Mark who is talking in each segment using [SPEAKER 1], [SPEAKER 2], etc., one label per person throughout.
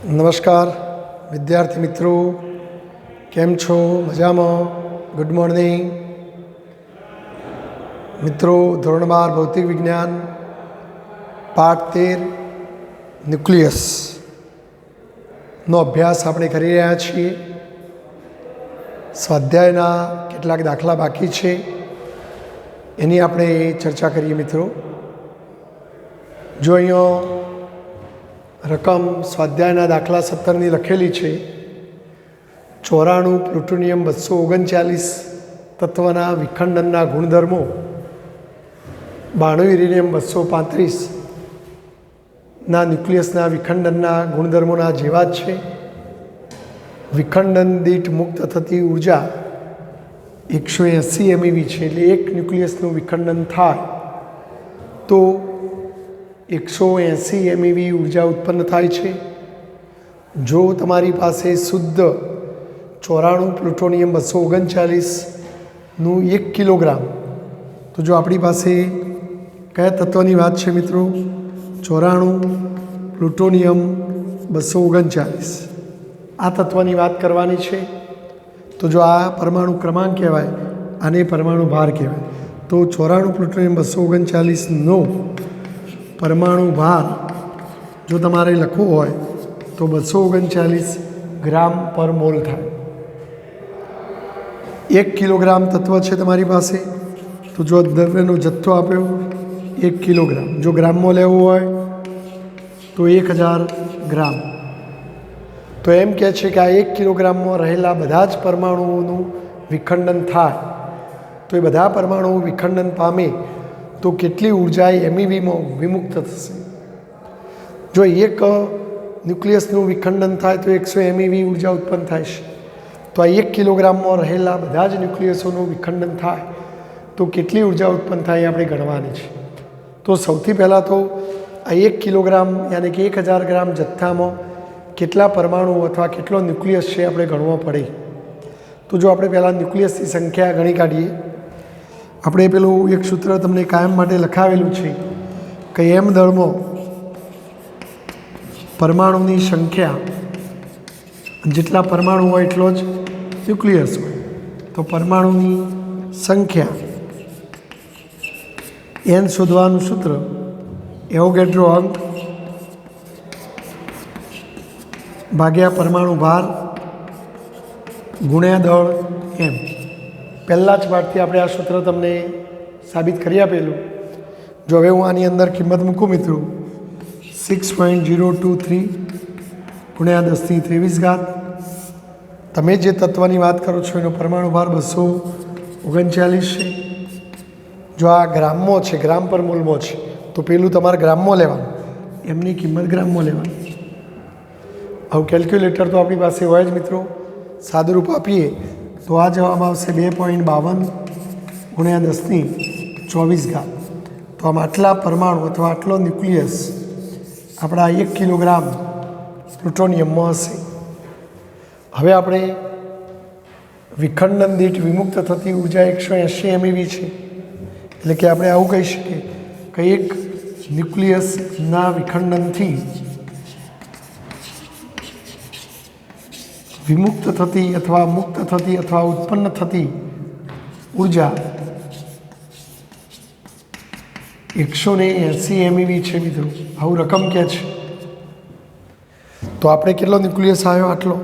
[SPEAKER 1] નમસ્કાર વિદ્યાર્થી મિત્રો, કેમ છો? મજામાં? ગુડ મોર્નિંગ મિત્રો. ધોરણ 12 ભૌતિક વિજ્ઞાન પાઠ 13 ન્યુક્લિયસનો અભ્યાસ આપણે કરી રહ્યા છીએ. સ્વાધ્યાયના કેટલાક દાખલા બાકી છે, એની આપણે ચર્ચા કરીએ મિત્રો. જો અહીંયા રકમ સ્વાધ્યાયના દાખલા 17ની લખેલી છે. 94 પ્લુટોનિયમ 239 તત્વના વિખંડનના ગુણધર્મો, 92 યુરેનિયમ 235 ના ન્યુક્લિયસના વિખંડનના ગુણધર્મોના જેવા જ છે. વિખંડન દીઠ મુક્ત થતી ઉર્જા 180 MeV છે. એટલે એક ન્યુક્લિયસનું વિખંડન થાય તો 180 MeV ઉર્જા ઉત્પન્ન થાય છે. જો તમારી પાસે શુદ્ધ 94 પ્લુટોનિયમ 239નું 1 કિલોગ્રામ, તો જો આપણી પાસે કયા તત્વની વાત છે મિત્રો? 94 પ્લુટોનિયમ 239 આ તત્વની વાત કરવાની છે. તો જો આ પરમાણુ ક્રમાંક કહેવાય, આને પરમાણુ ભાર કહેવાય. તો 94 પ્લુટોનિયમ 239નો પરમાણુ ભાર જો તમારે લખવો હોય તો 239 ગ્રામ પર મોલ થાય. 1 કિલોગ્રામ તત્વ છે તમારી પાસે, તો જો દ્રવ્યનો જથ્થો આપ્યો 1 કિલોગ્રામ, જો ગ્રામમાં લેવું હોય તો 1000 ગ્રામ. તો એમ કહે છે કે આ 1 કિલોગ્રામમાં રહેલા બધા જ પરમાણુઓનું વિખંડન થાય, તો એ બધા પરમાણુઓ વિખંડન પામે તો કેટલી ઉર્જા MEVમાં વિમુક્ત થશે? જો એક ન્યુક્લિયસનું વિખંડન થાય તો 100 MeV ઉર્જા ઉત્પન્ન થાય છે. તો આ 1 કિલોગ્રામમાં રહેલા બધા જ ન્યુક્લિયસોનું વિખંડન થાય તો કેટલી ઉર્જા ઉત્પન્ન થાય એ આપણે ગણવાની છે. તો સૌથી પહેલાં તો આ 1 કિલોગ્રામ યાની કે 1000 ગ્રામ જથ્થામાં કેટલા પરમાણુ અથવા કેટલો ન્યુક્લિયસ છે આપણે ગણવો પડે. તો જો આપણે પહેલાં ન્યુક્લિયસની સંખ્યા ગણી કાઢીએ. આપણે પેલું એક સૂત્ર તમને કાયમ માટે લખાવેલું છે કે એમ દળમાં પરમાણુની સંખ્યા, જેટલા પરમાણુ હોય એટલો જ ન્યુક્લિયસ હોય. તો પરમાણુની સંખ્યા n શોધવાનું સૂત્ર એવોગેડ્રો અંક ભાગ્યા પરમાણુ ભાર ગુણ્યા દળ m. પહેલાં જ પાઠથી આપણે આ સૂત્ર તમને સાબિત કરી આપેલું. જો હવે હું આની અંદર કિંમત મૂકું મિત્રો, 6.023 ગુણ્યા 10⁻23. તમે જે તત્વની વાત કરો છો એનો પરમાણુ ભાર 239 છે. જો આ ગ્રામમાં છે, ગ્રામ પર મોલમાં છે, તો પેલું તમારે ગ્રામમાં લેવાનું, એમની કિંમત ગ્રામમાં લેવાની. હવે કેલ્ક્યુલેટર તો આપણી પાસે હોય જ મિત્રો. સાદુરૂપ આપીએ તો આ જવાબ આવશે 2.52 ગુણ્યા 10⁻24. તો આમ આટલા પરમાણુ અથવા આટલો ન્યુક્લિયસ આપણા 1 કિલોગ્રામ પ્લુટોનિયમમાં હશે. હવે આપણે વિખંડન દીઠ વિમુક્ત થતી ઉર્જા 180 MeV છે. એટલે કે આપણે આવું કહી શકીએ કે એક ન્યુક્લિયસના વિખંડનથી વિમુક્ત થતી અથવા મુક્ત થતી અથવા ઉત્પન્ન થતી ઉર્જા 180 MeV છે મિત્રો. આવું રકમ કહે છે. તો આપણે કેટલો ન્યુક્લિયસ આવ્યો? આટલો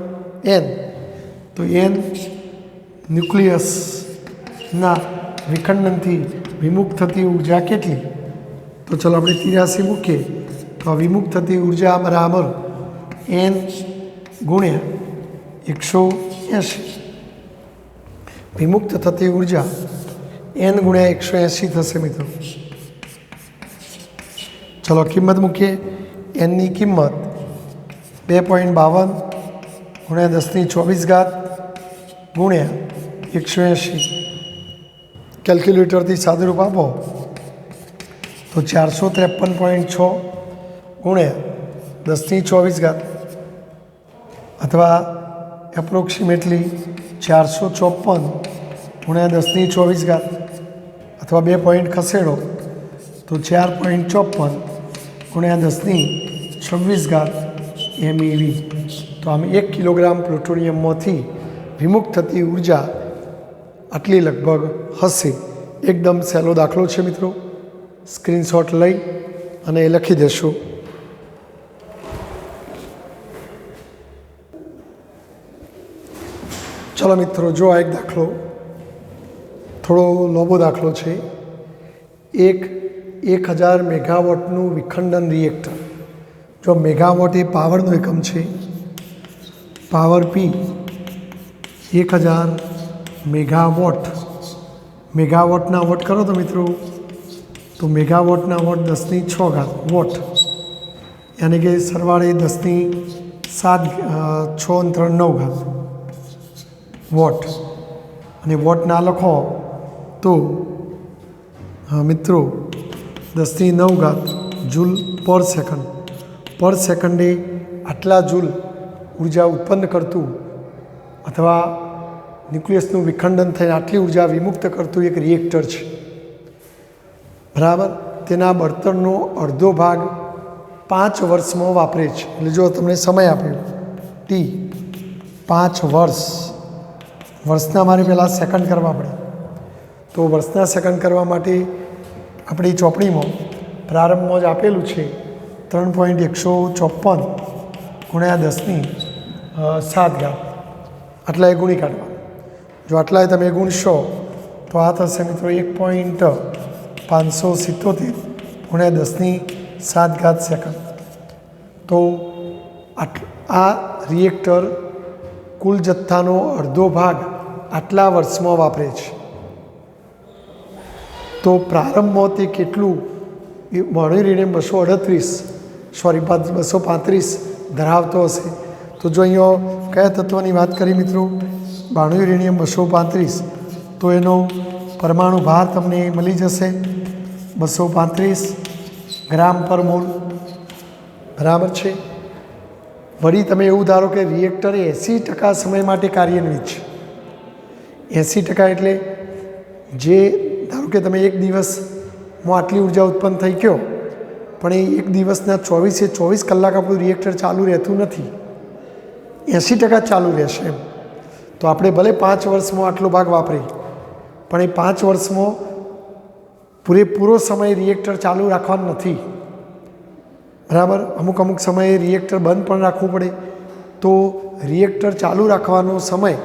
[SPEAKER 1] n. તો n ન્યુક્લિયસના વિખંડનથી વિમુક્ત થતી ઉર્જા કેટલી? તો ચલો આપણે 83 મૂકીએ. તો આ વિમુક્ત થતી ઉર્જા બરાબર n ગુણ્યા 180. વિમુક્ત થતી ઉર્જા n ગુણ્યા 180 થશે મિત્રો. ચલો કિંમત મૂકીએ. nની કિંમત 2.52 ગુણ્યા 10⁻24 ગુણ્યા 180. કેલ્ક્યુલેટરથી સાદુરૂપ આપો તો 453.6 ગુણ્યા 10⁻24 અથવા એપ્રોક્સિમેટલી 454 ગુણ્યા 10⁻24 અથવા 2 પોઈન્ટ ખસેડો તો 4.54 ગુણ્યા 10⁻26 MeV। તો આમ 1 કિલોગ્રામ પ્લુટોનિયમમાંથી વિમુક્ત થતી ઉર્જા આટલી લગભગ હશે। એકદમ સહેલો દાખલો છે મિત્રો, સ્ક્રીનશોટ લઈ અને એ લખી દેશો। ચલો મિત્રો, જો આ એક દાખલો થોડો લોબો દાખલો છે। 1000 મેગાવોટનું વિખંડન રિએક્ટર। જો મેગાવોટ એ પાવરનો એકમ છે, પાવર P 1000 મેગાવોટ, મેગાવોટના વોટ કરો તો મિત્રો, તો મેગાવોટના વોટ 10⁶ વોટ, યાની કે સરવાળે 10⁶ વોટ। અને વોટ ના લખો તો મિત્રો 10⁹ જૂલ પર સેકન્ડ, પર સેકન્ડે આટલા જૂલ ઉર્જા ઉત્પન્ન કરતું અથવા ન્યુક્લિયસનું વિખંડન થઈને આટલી ઉર્જા વિમુક્ત કરતું એક રિએક્ટર છે, બરાબર। તેના બળતણનો અડધો ભાગ 5 વર્ષમાં વાપરે છે। એટલે જો તમને સમય આપ્યો T 5 વર્ષ, વર્ષના મારે પહેલાં સેકન્ડ કરવા પડે, તો વર્ષના સેકન્ડ કરવા માટે આપણી ચોપડીમાં પ્રારંભમાં જ આપેલું છે 3.154 ગુણ્યા 10⁷ આટલા એ ગુણી કાઢવા। જો આટલાએ તમે ગુણશો તો આ થશે મિત્રો 1.577 ગુણ્યા 10⁷ સેકન્ડ। તો આ રિએક્ટર કુલ જથ્થાનો અડધો ભાગ આટલા વર્ષમાં વાપરે છે। તો પ્રારંભમાં તે કેટલું મોણ્યુરેનિયમ 235 ધરાવતો હશે? તો જો અહીંયા કયા તત્વની વાત કરી મિત્રો, મોણ્યુરેનિયમ 235, તો એનો પરમાણુ ભાર તમને મળી જશે 235 ગ્રામ પર મોલ, બરાબર છે। વળી તમે એવું ધારો કે રિએક્ટર 80% સમય માટે કાર્યાન્વિત છે। 80% એટલે જે ધારો કે તમે એક દિવસમાં આટલી ઉર્જા ઉત્પન્ન થઈ ગયો, પણ એ એક દિવસના 24 કલાક આપણું રિએક્ટર ચાલુ રહેતું નથી, 80% ચાલુ રહેશે એમ। તો આપણે ભલે 5 વર્ષમાં આટલો ભાગ વાપરીએ, પણ એ 5 વર્ષમાં પૂરેપૂરો સમય રિએક્ટર ચાલુ રાખવાનું નથી, બરાબર। અમુક સમયે રિએક્ટર બંધ પણ રાખવું પડે। તો રિએક્ટર ચાલુ રાખવાનો સમય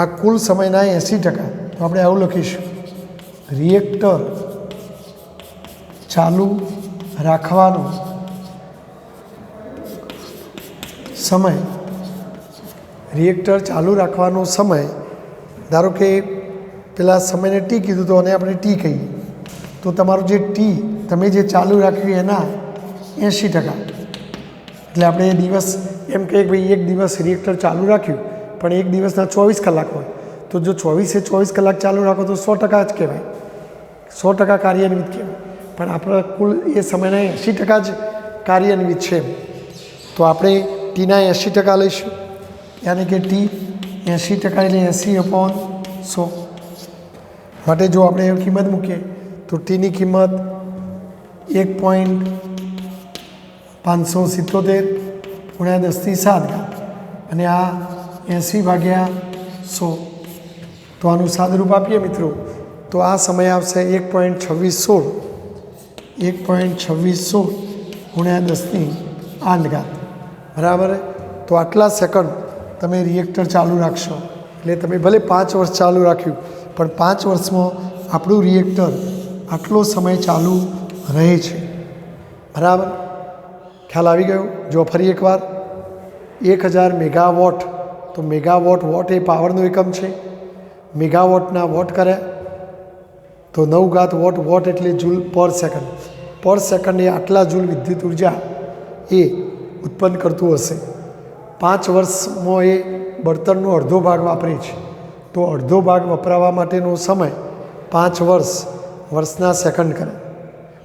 [SPEAKER 1] આ કુલ સમયના 80%, તો આપણે આવું લખીશું, રિએક્ટર ચાલુ રાખવાનો સમય, રિએક્ટર ચાલુ રાખવાનો સમય, ધારો કે પેલા સમયને T કીધું તો અને આપણે T કહીએ, તો તમારું જે T તમે જે ચાલુ રાખ્યું એના 80%, એટલે આપણે દિવસ એમ કહીએ કે ભાઈ એક દિવસ રિએક્ટર ચાલુ રાખ્યું, પણ એક દિવસના 24 કલાક હોય, તો જો 24 કલાક ચાલુ રાખો તો 100% જ કહેવાય, 100% કાર્યાન્વિત કહેવાય। પણ આપણા કુલ એ સમયના 80% જ કાર્યાન્વિત છે। તો આપણે ટીના 80% લઈશું, યાની કે T 80% એટલે 80/100 માટે જો આપણે એ કિંમત મૂકીએ તો ટીની કિંમત 1.577 ગુણ્યા 10⁷, અને આ 80/100, તો આનું સાદુરૂપ આપીએ મિત્રો તો આ સમય આવશે 1.2616 ગુણ્યા 10⁸, બરાબર। તો આટલા સેકન્ડ તમે રિએક્ટર ચાલુ રાખશો, એટલે તમે ભલે 5 વર્ષ ચાલુ રાખ્યું, પણ 5 વર્ષમાં આપણું રિએક્ટર આટલો સમય ચાલુ રહે છે, બરાબર। ખ્યાલ આવી ગયો? જો ફરી એકવાર 1000 મેગાવોટ, તો મેગાવોટ, વોટ એ પાવરનો એકમ છે, મેગાવોટના વોટ કર્યા તો 9 વોટ, વોટ એટલે જૂલ પર સેકન્ડ, પર સેકન્ડ એ આટલા જૂલ વિદ્યુત ઉર્જા એ ઉત્પન્ન કરતું હશે। 5 વર્ષમાં એ બળતણનો અડધો ભાગ વાપરે છે, તો અડધો ભાગ વપરાવા માટેનો સમય 5 વર્ષ, વર્ષના સેકન્ડ કરે,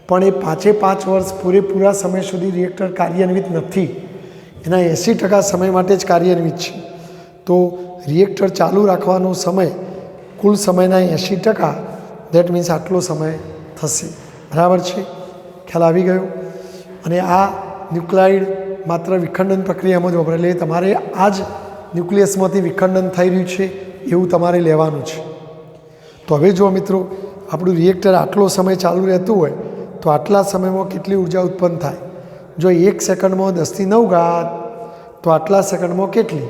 [SPEAKER 1] પણ એ 5 વર્ષ પૂરેપૂરા સમય સુધી રિએક્ટર કાર્યાન્વિત નથી, એના 80% સમય માટે જ કાર્યાન્વિત છે। તો રિએક્ટર ચાલુ રાખવાનો સમય કુલ સમયના 80%, દેટ મીન્સ આટલો સમય થશે, બરાબર છે? ખ્યાલ આવી ગયો? અને આ ન્યુક્લાઇડ માત્ર વિખંડન પ્રક્રિયામાં જ વપરાય, એટલે તમારે આ જ ન્યુક્લિયસમાંથી વિખંડન થઈ રહ્યું છે એવું તમારે લેવાનું છે. તો હવે જો મિત્રો આપણું રિએક્ટર આટલો સમય ચાલુ રહેતું હોય તો આટલા સમયમાં કેટલી ઉર્જા ઉત્પન્ન થાય? જો 1 સેકન્ડમાં 10⁹ ઘાત તો આટલા સેકન્ડમાં કેટલી?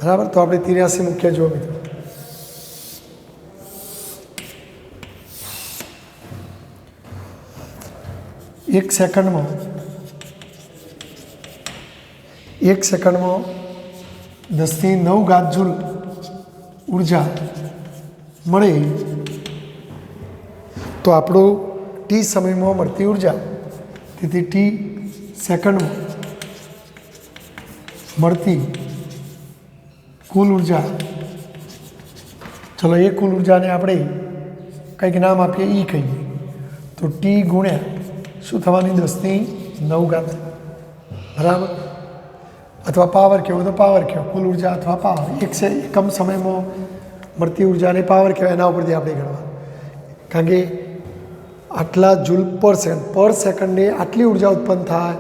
[SPEAKER 1] બરાબર. તો આપણે 83 મૂક્યા. જુઓ મિત્રો, 1 સેકન્ડમાં 10⁹ ઘાત જૂલ ઉર્જા મળે તો આપણું ટી સમયમાં મળતી ઉર્જા, તેથી ટી સેકન્ડમાં મળતી કુલ ઉર્જા, ચલો એ કુલ ઉર્જાને આપણે કંઈક નામ આપીએ, ઈ કહીએ. તો ટી ગુણ્યા શું થવાની? 10⁹ ઘાત. બરાબર. અથવા પાવર કહેવો તો પાવર કહેવો, કુલ ઉર્જા અથવા પાવર. એકમ સમયમાં મળતી ઉર્જાને પાવર કહેવાય. એના ઉપરથી આપણે ગણવા, કારણ કે આટલા જૂલ પર સેકન્ડે આટલી ઉર્જા ઉત્પન્ન થાય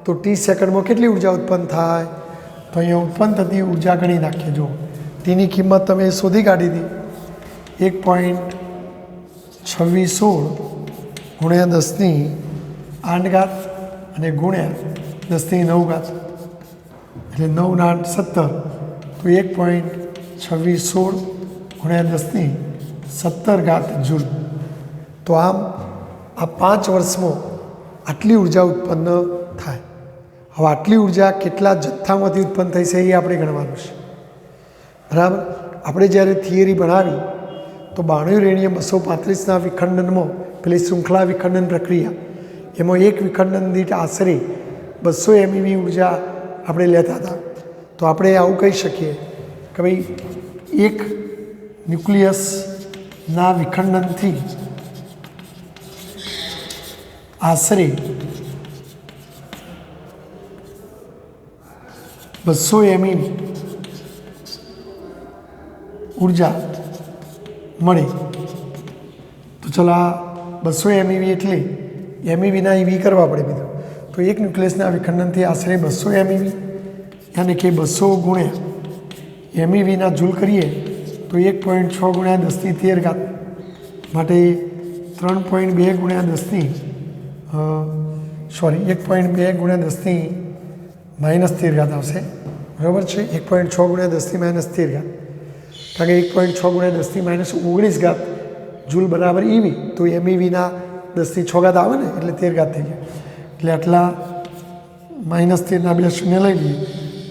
[SPEAKER 1] તો ટી સેકન્ડમાં કેટલી ઉર્જા ઉત્પન્ન થાય? તો અહીંયા ઉત્પન્ન થતી ઉર્જા ગણી નાખીએ. જો ટીની કિંમત તમે શોધી કાઢી હતી, 1.2616 ગુણ્યા 10⁸ ઘાત અને ગુણ્યા 10⁹ ઘાત, એટલે 9 × 8 = 17. તો 1.2616 ગુણ્યા 10⁻17 ઘાત જૂલ. તો આમ આ 5 વર્ષમાં આટલી ઉર્જા ઉત્પન્ન થાય. હવે આટલી ઉર્જા કેટલા જથ્થામાંથી ઉત્પન્ન થઈ છે એ આપણે ગણવાનું છે. બરાબર. આપણે જ્યારે થિયરી ભણાવી તો 92 યુરેનિયમ 235ના વિખંડનમાં, પેલી શૃંખલા વિખંડન પ્રક્રિયા, એમાં એક વિખંડન દીઠ આશરે 200 MeV ઉર્જા આપણે લેતા હતા. તો આપણે આવું કહી શકીએ કે ભાઈ એક ન્યુક્લિયસના વિખંડનથી આશરે 200 MeV ઉર્જા મળે. તો ચલો આ 200 MeV એટલે MEVના EV કરવા પડે મિત્રો. તો એક ન્યુક્લિયસના વિખંડનથી આશરે 200 MeV, યાની કે 200 ગુણ્યા MEVના જૂલ કરીએ તો 1.6 ગુણ્યા 10⁻13 ઘાત, માટે 3.2 ગુણ્યા 1.2 ગુણ્યા 10⁻13 ઘાત આવશે. બરાબર છે. 1.6 ગુણ્યા 10⁻13 ઘાત, કારણ કે 1.6 ગુણ્યા 10⁻19 ઘાત જૂલ બરાબર EV. તો MEVના 10⁻6 ઘાત આવે ને, એટલે 13 ઘાત થઈ ગયા. એટલે આટલા -13ના 2 શૂન્ય લઈ લઈએ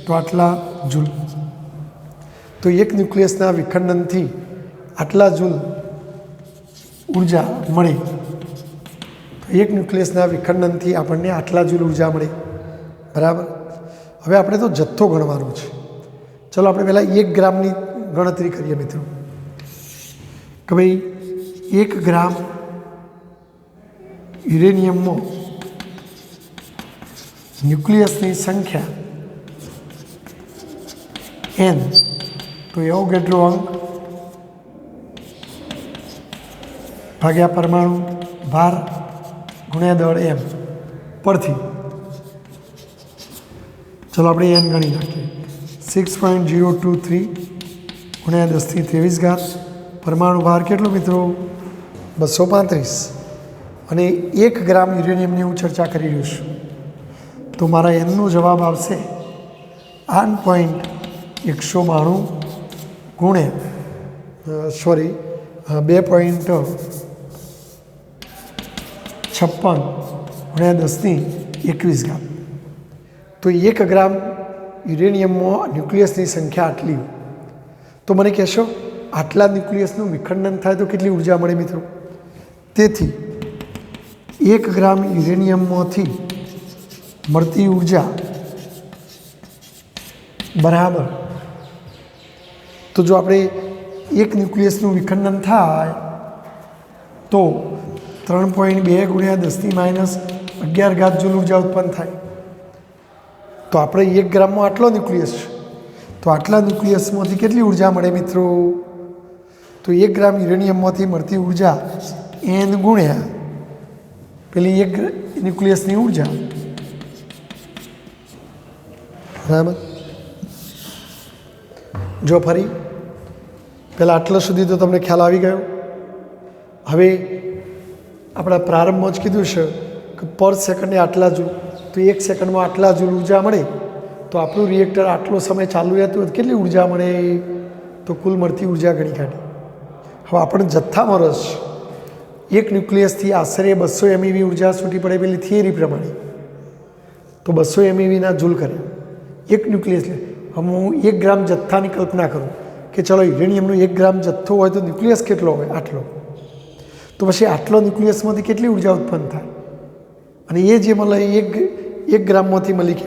[SPEAKER 1] તો આટલા જૂલ. તો એક ન્યુક્લિયસના વિખંડનથી આટલા જૂલ ઉર્જા મળે. તો એક ન્યુક્લિયસના વિખંડનથી આપણને આટલા જૂલ ઉર્જા મળે. બરાબર. હવે આપણે તો જથ્થો ગણવાનો છે. ચલો આપણે પહેલાં 1 ગ્રામની ગણતરી કરીએ મિત્રો, કે ભાઈ 1 ગ્રામ યુરેનિયમમાં ન્યુક્લિયસની સંખ્યા n, તો એવોગેડ્રો અંક ભાગ્યા પરમાણુ ભાર ગુણ્યા દળ m પરથી ચલો આપણે n ગણી નાખીએ. 6.023 ગુણ્યા 10⁻23 ઘાત. પરમાણુ ભાર કેટલો મિત્રો? 235. અને 1 ગ્રામ યુરેનિયમની હું ચર્ચા કરી રહ્યો છું. તો મારા એનનો જવાબ આવશે 8.192 ગુણ્યા 2.56 ગુણ્યા 10⁻21 ઘાત. તો 1 ગ્રામ યુરેનિયમમાં ન્યુક્લિયસની સંખ્યા આટલી. તો મને કહેશો આટલા ન્યુક્લિયસનું વિખંડન થાય તો કેટલી ઉર્જા મળે મિત્રો? તેથી 1 ગ્રામ યુરેનિયમમાંથી મળતી ઉર્જા બરાબર, તો જો આપણે એક ન્યુક્લિયસનું વિખંડન થાય તો 3.2 ગુણ્યા 10⁻11 ઘાત જૂલ ઉર્જા ઉત્પન્ન થાય. તો આપણે 1 ગ્રામમાં આટલો ન્યુક્લિયસ છે, તો આટલા ન્યુક્લિયસમાંથી કેટલી ઉર્જા મળે મિત્રો? તો 1 ગ્રામ યુરેનિયમમાંથી મળતી ઉર્જા n ગુણ્યા પેલી 1 ન્યુક્લિયસની ઉર્જા બરાબર. જો ફરી પહેલાં આટલા સુધી તો તમને ખ્યાલ આવી ગયો. હવે આપણા પ્રારંભમાં જ કીધું છે કે પર સેકન્ડે આટલા જૂલ, તો 1 સેકન્ડમાં આટલા જૂલ ઉર્જા મળે, તો આપણું રિએક્ટર આટલો સમય ચાલુ રહેતું હોય કેટલી ઉર્જા મળે, તો કુલ મળતી ઉર્જા ગણી કાઢી. હવે આપણે જથ્થામાં રસ છે. એક ન્યુક્લિયસથી આશરે 200 MeV ઉર્જા છૂટી પડે પેલી થિયરી પ્રમાણે, તો 200 MeVના જૂલ કરે એક ન્યુક્લિયસ. હવે હું 1 ગ્રામ જથ્થાની કલ્પના કરું કે ચલો યુરેનિયમનો 1 ગ્રામ જથ્થો હોય તો ન્યુક્લિયસ કેટલો હોય, આટલો. તો પછી આટલો ન્યુક્લિયસમાંથી કેટલી ઉર્જા ઉત્પન્ન થાય, અને એ જે મળે એક ગ્રામમાંથી મળી કે,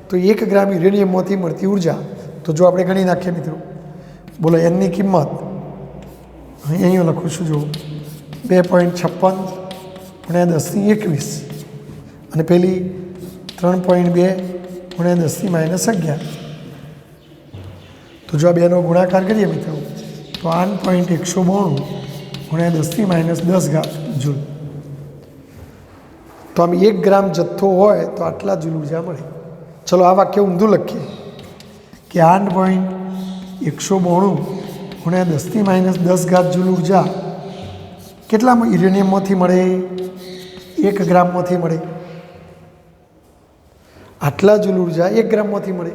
[SPEAKER 1] તો 1 ગ્રામ યુરેનિયમમાંથી મળતી ઉર્જા, તો જો આપણે ગણી નાખીએ મિત્રો, બોલો એનની કિંમત અહીં લખું છું, જો 2.56 × 10⁻21 અને પેલી 3.2 × 10⁻11. તો જો આ બેનો ગુણાકાર કરીએ મિત્રો, તો 8.192 × 10⁻10 જૂલ. તો આમ 1 ગ્રામ જથ્થો હોય તો આટલા જૂલ ઉર્જા મળે. ચલો આ વાક્ય ઊંધું લખીએ કે 8.192 × 10⁻10 જૂલ ઉર્જા કેટલામાં યુરેનિયમમાંથી મળે, 1 ગ્રામમાંથી મળે. આટલા જૂલ ઉર્જા 1 ગ્રામમાંથી મળે.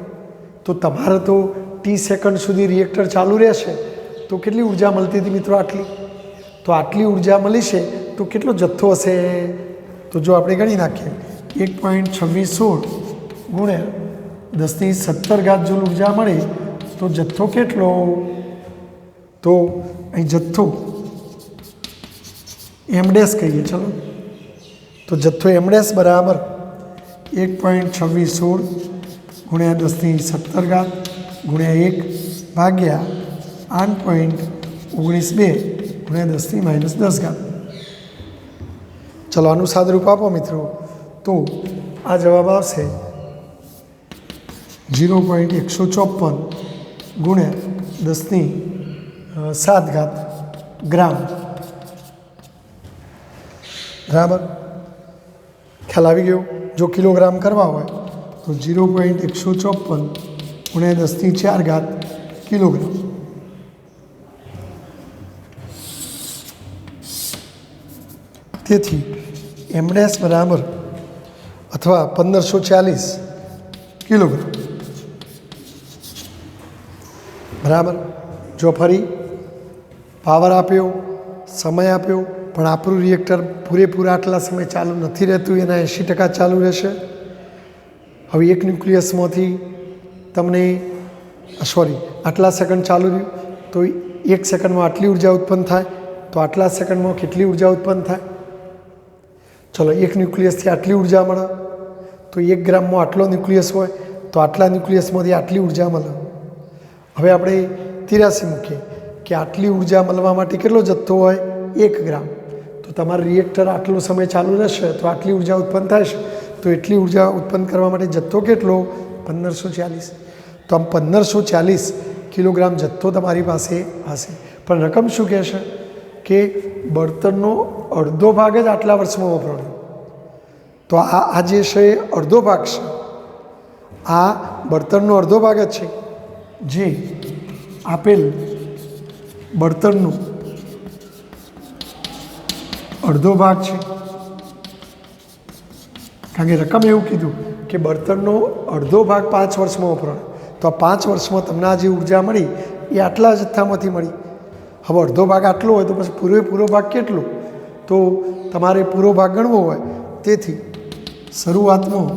[SPEAKER 1] તો તમારે તો T સેકન્ડ સુધી રિએક્ટર ચાલુ રહેશે, તો કેટલી ઉર્જા મળતી હતી મિત્રો, આટલી. તો આટલી ઉર્જા મળી છે તો કેટલો જથ્થો હશે, તો જો આપણે ગણી નાખીએ 1.2616 × 10⁻17 જૂલ ઉર્જા મળે, તો જથ્થો કેટલો, તો અહીં જથ્થો M' કહીએ. ચલો તો જથ્થો M' બરાબર 1.2616 × 10⁻17 × 1 8.192 × 10⁻10. ચલો આનું સાદરૂપ આપો મિત્રો, તો આ જવાબ આવશે 0.154 × 10⁻7 ગ્રામ. બરાબર, ખ્યાલ આવી ગયો. જો કિલોગ્રામ કરવા હોય તો 0.154 × 10⁻4 કિલોગ્રામ. તેથી M' બરાબર અથવા 1540 કિલોગ્રામ. બરાબર. જો ફરી પાવર આપ્યો, સમય આપ્યો, પણ આપણું રિએક્ટર પૂરેપૂરા આટલા સમય ચાલુ નથી રહેતું, એના 80% ચાલુ રહેશે. હવે એક ન્યુક્લિયસમાંથી તમને આટલા સેકન્ડ ચાલુ રહ્યું, તો 1 સેકન્ડમાં આટલી ઉર્જા ઉત્પન્ન થાય, તો આટલા સેકન્ડમાં કેટલી ઉર્જા ઉત્પન્ન થાય. ચલો એક ન્યુક્લિયસથી આટલી ઉર્જા મળે, તો 1 ગ્રામમાં આટલો ન્યુક્લિયસ હોય તો આટલા ન્યુક્લિયસમાંથી આટલી ઉર્જા મળે. હવે આપણે 83 મૂકીએ કે આટલી ઉર્જા મળવા માટે કેટલો જથ્થો હોય, 1 ગ્રામ. તો તમારું રિએક્ટર આટલો સમય ચાલુ રહેશે તો આટલી ઉર્જા ઉત્પન્ન થશે, તો એટલી ઉર્જા ઉત્પન્ન કરવા માટે જથ્થો કેટલો, 1540. તો આમ 1540 કિલોગ્રામ જથ્થો તમારી પાસે હશે. પણ રકમ શું કહેશે કે બળતણનો અડધો ભાગ જ આટલા વર્ષમાં વપરાયો. તો આ જે છે એ અડધો ભાગ છે, આ બળતણનો અડધો ભાગ જ છે, જે આપેલ બળતણનું અડધો ભાગ છે. કારણ કે રકમ એવું કીધું કે બળતણનો અડધો ભાગ 5 વર્ષમાં વપરાયો, તો આ 5 વર્ષમાં તમને આ જે ઉર્જા મળી એ આટલા જથ્થામાંથી મળી. હવે અડધો ભાગ આટલો હોય તો પછી પૂરો ભાગ કેટલો, તો તમારે પૂરો ભાગ ગણવો હોય. તેથી શરૂઆતમાં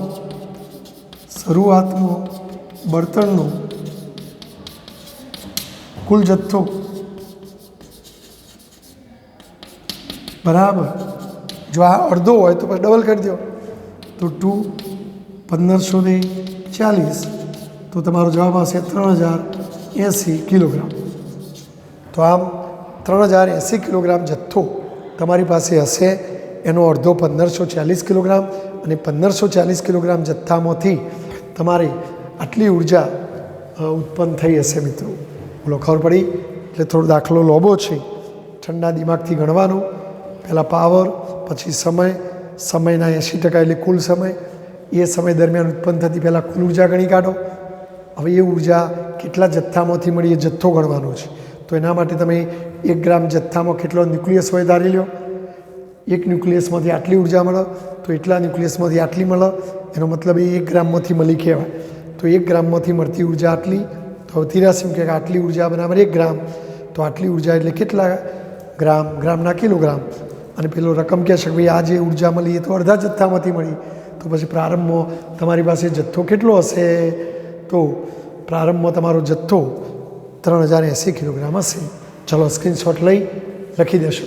[SPEAKER 1] બળતણનો કુલ જથ્થો બરાબર, જો આ અડધો હોય તો પછી ડબલ કરી દો, તો 1540, તો તમારો જવાબ આવશે 3080 કિલોગ્રામ. તો આમ 3080 કિલોગ્રામ જથ્થો તમારી પાસે હશે. એનો અડધો 1540 કિલોગ્રામ, અને 1540 કિલોગ્રામ જથ્થામાંથી તમારે આટલી ઉર્જા ઉત્પન્ન થઈ હશે મિત્રો. બોલો ખબર પડી? એટલે થોડો દાખલો લોબો છે, ઠંડા દિમાગથી ગણવાનો. પહેલાં પાવર, પછી સમયના 80% એટલે કુલ સમય, એ સમય દરમિયાન ઉત્પન્ન થતી પહેલાં કુલ ઉર્જા ગણી કાઢો, હવે એ ઉર્જા કેટલા જથ્થામાંથી મળી એ જથ્થો ગણવાનો છે. તો એના માટે તમે 1 ગ્રામ જથ્થામાં કેટલો ન્યુક્લિયસ હોય ધારી લો. એક ન્યુક્લિયસમાંથી આટલી ઉર્જા મળે તો એટલા ન્યુક્લિયસમાંથી આટલી મળે, એનો મતલબ એ 1 ગ્રામમાંથી મળી કહેવાય. તો 1 ગ્રામમાંથી મળતી ઉર્જા આટલી, તો તિરાસી કે આટલી ઉર્જા બરાબર 1 ગ્રામ, તો આટલી ઉર્જા એટલે કેટલા ગ્રામ, ગ્રામના કિલોગ્રામ. અને પેલો રકમ કહે છે કે ભાઈ આ જે ઉર્જા મળી એ તો અડધા જથ્થામાંથી મળી. તો પછી પ્રારંભમાં તમારી પાસે જથ્થો કેટલો હશે? તો પ્રારંભમાં તમારો જથ્થો 3080 કિલોગ્રામ હશે. ચલો સ્ક્રીનશોટ લઈ લખી દેશો.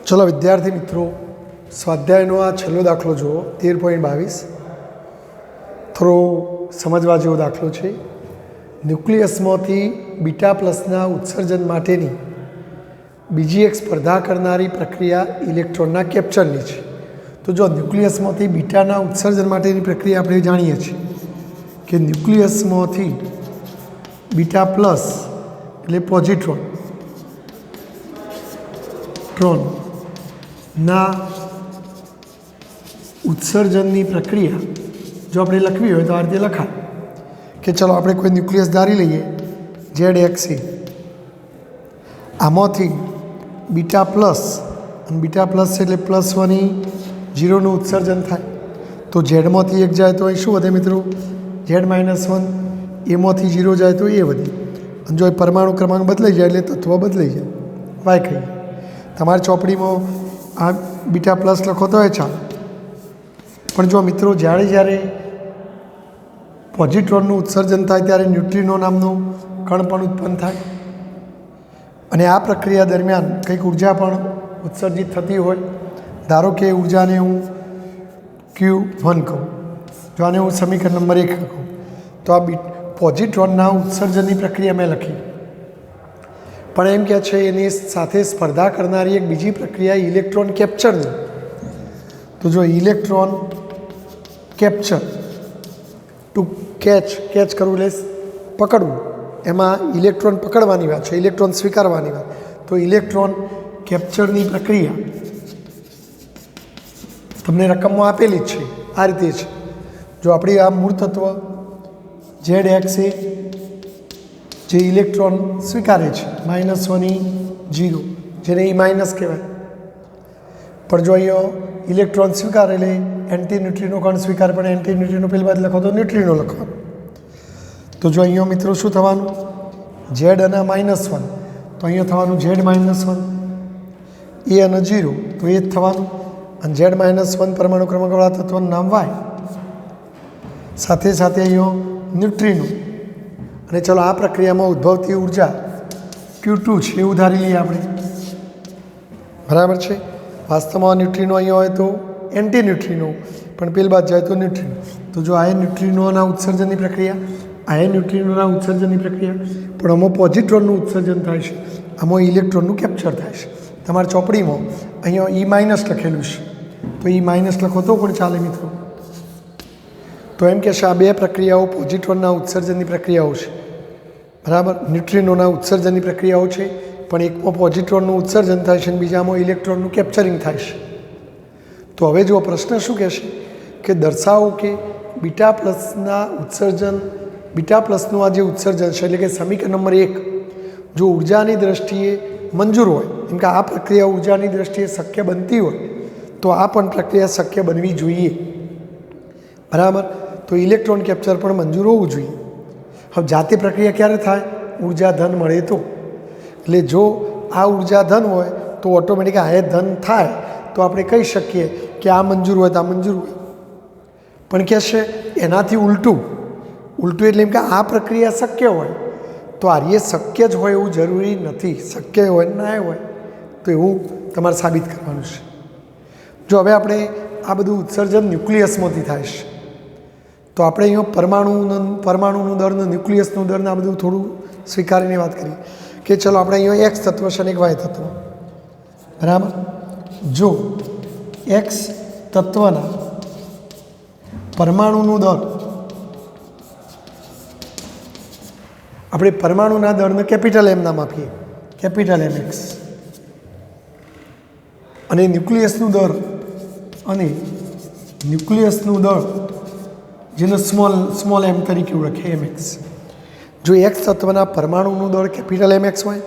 [SPEAKER 1] ચલો વિદ્યાર્થી મિત્રો, સ્વાધ્યાયનો આ છેલ્લો દાખલો જુઓ, 13.22. થોડો સમજવા જેવો દાખલો છે. ન્યુક્લિયસમાંથી બીટા પ્લસના ઉત્સર્જન માટેની બીજી એક સ્પર્ધા કરનારી પ્રક્રિયા ઇલેક્ટ્રોનના કેપ્ચરની છે. તો જો ન્યુક્લિયસમાંથી બીટાના ઉત્સર્જન માટેની પ્રક્રિયા આપણે જાણીએ છીએ કે ન્યુક્લિયસમાંથી બીટા પ્લસ એટલે પોઝિટ્રોન ના ઉત્સર્જનની પ્રક્રિયા જો આપણે લખવી હોય તો આ રીતે લખાય કે ચલો આપણે કોઈ ન્યુક્લિયસ ધારી લઈએ ZXA, આમાંથી બીટા પ્લસ, અને બીટા પ્લસ એટલે +1 0નું ઉત્સર્જન થાય. તો ઝેડમાંથી 1 જાય તો અહીં શું વધે મિત્રો? Z-1. એમાંથી 0 જાય તો એ વધે. અને જો એ પરમાણુ ક્રમાંક બદલાઈ જાય એટલે તત્વ બદલાઈ જાય, વાય કહીએ. તમારી ચોપડીમાં આ બીટા પ્લસ લખો તો એ ચાલે. પણ જો મિત્રો જ્યારે પોઝિટ્રોનનું ઉત્સર્જન થાય ત્યારે ન્યુટ્રિનો નામનો કણ પણ ઉત્પન્ન થાય. અને આ પ્રક્રિયા દરમિયાન કંઈક ઉર્જા પણ ઉત્સર્જિત થતી હોય. ધારો કે ઉર્જાને હું Q1 કહું, જો આને હું સમીકરણ નંબર 1 કહું, તો આ પોઝિટ્રોનના ઉત્સર્જનની પ્રક્રિયા મેં લખી. પણ એમ કહે છે એની સાથે સ્પર્ધા કરનારી એક બીજી પ્રક્રિયા ઇલેક્ટ્રોન કેપ્ચરની. તો જો ઇલેક્ટ્રોન કેપ્ચર, ટુ કેચ કરવું એટલે પકડવું, એમાં ઇલેક્ટ્રોન પકડવાની વાત છે, ઇલેક્ટ્રોન સ્વીકારવાની વાત. તો ઇલેક્ટ્રોન કેપ્ચરની પ્રક્રિયા તમને રકમમાં આપેલી જ છે, આ રીતે છે. જો આપણી આ મૂળ તત્વ ZXA જે ઇલેક્ટ્રોન સ્વીકારે છે -1 0, જેને E- કહેવાય. પણ જો અહીંયા ઇલેક્ટ્રોન સ્વીકારે એટલે એન્ટી ન્યુટ્રિનો કણ સ્વીકાર, પણ એન્ટી ન્યુટ્રિનો પેલી બાદ લખો તો ન્યુટ્રિનો લખવાનું. તો જો અહીંયા મિત્રો શું થવાનું? Z અને -1, તો અહીંયા થવાનું Z-1, E અને 0 તો એ જ થવાનું. અને Z-1 પરમાણુ ક્રમાંકવાળા તત્વનું નામ Y, સાથે સાથે અહીંયા ન્યુટ્રિનો. અને ચલો આ પ્રક્રિયામાં ઉદ્ભવતી ઉર્જા Q2 છે એવું ધારી લઈએ આપણે, બરાબર છે. વાસ્તવમાં ન્યુટ્રિનો અહીંયા હોય તો એન્ટી ન્યુટ્રિનો, પણ પેલી બાદ જાય તો ન્યુટ્રિનો. તો જો આ ન્યુટ્રિનોના ઉત્સર્જનની પ્રક્રિયા, આ ન્યુટ્રિનોના ઉત્સર્જનની પ્રક્રિયા, પણ આમાં પોઝિટ્રોનનું ઉત્સર્જન થાય છે, આમાં ઇલેક્ટ્રોનનું કેપ્ચર થાય છે. તમારી ચોપડીમાં અહીંયા E- લખેલું છે, તો E- લખો તો પણ ચાલે મિત્રો. તો એમ કહેશે આ બે પ્રક્રિયાઓ પોઝિટ્રોનના ઉત્સર્જનની પ્રક્રિયાઓ છે, બરાબર. ન્યુટ્રિનોના ઉત્સર્જનની પ્રક્રિયાઓ છે, પણ એકમાં પોઝિટ્રોનનું ઉત્સર્જન થાય છે અને બીજામાં ઇલેક્ટ્રોનનું કેપ્ચરિંગ થાય છે. તો હવે જો પ્રશ્ન શું કહેશે કે દર્શાવો કે બીટા પ્લસનું આ જે ઉત્સર્જન છે, એટલે કે સમીકરણ નંબર 1 જો ઉર્જાની દ્રષ્ટિએ મંજૂર હોય, કેમ કે આ પ્રક્રિયા ઉર્જાની દ્રષ્ટિએ શક્ય બનતી હોય તો આ પણ પ્રક્રિયા શક્ય બનવી જોઈએ, બરાબર. તો ઇલેક્ટ્રોન કેપ્ચર પણ મંજૂર હોવું જોઈએ. હવે જાતે પ્રક્રિયા ક્યારે થાય? ઉર્જા ધન મળે તો. એટલે જો આ ઉર્જા ધન હોય તો ઓટોમેટિક આ ધન થાય, તો આપણે કહી શકીએ કે આ મંજૂર હોય તો આ મંજૂર હોય. પણ કહેશે એનાથી ઉલટું એટલે એમ કે આ પ્રક્રિયા શક્ય હોય તો આ શક્ય જ હોય એવું જરૂરી નથી, શક્ય હોય ના હોય તો એવું તમારે સાબિત કરવાનું છે. જો હવે આપણે આ બધું ઉત્સર્જન ન્યુક્લિયસમાંથી થાય છે, તો આપણે અહીંયા પરમાણુનું દર, ન્યુક્લિયસનું દર આ બધું થોડું સ્વીકારીને વાત કરીએ કે ચલો આપણે અહીંયા X તત્વ છે અને એક Y તત્વ, બરાબર. જો X તત્વના પરમાણુનું દર, આપણે પરમાણુના દરને કેપિટલ M નામ આપીએ, કેપિટલ MX, અને ન્યુક્લિયસનું દર જેને સ્મોલ એમ તરીકે ઓળખે એમએક્સ. જો એક્સ તત્વના પરમાણુનું દળ કેપિટલ એમએક્સ હોય